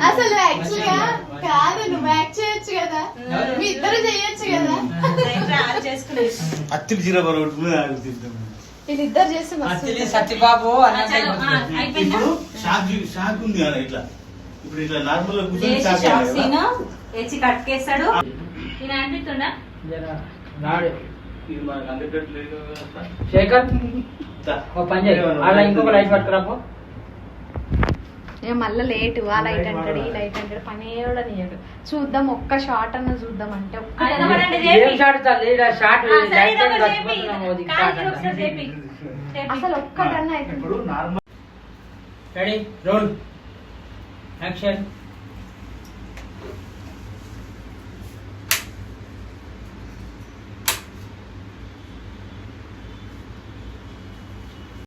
అసలు యాక్చువల్గా కాదు, నువ్వు యాక్ట్ చేయొచ్చు కదా, మీ ఇద్దరు చేయొచ్చు కదా. అత్తిలి చీర వీళ్ళిద్దరు చేస్తే సత్యబాబు ఇప్పుడు షాక్ ఉంది కదా ఇట్లా. ఇప్పుడు ఇట్లా నార్మల్ కట్కేస్తాడు శేఖర్ ఇంకొక లైట్ పట్టుకురాపో. మళ్ళీ లేట్ ఆ లైట్ అంటాడు, ఈ లైట్ అంటాడు, పని కూడా నీయడు. చూద్దాం ఒక్క షార్ట్ అన్న చూద్దాం అంటే అసలు ఒక్కటన్నా అయితే. Ready roll action.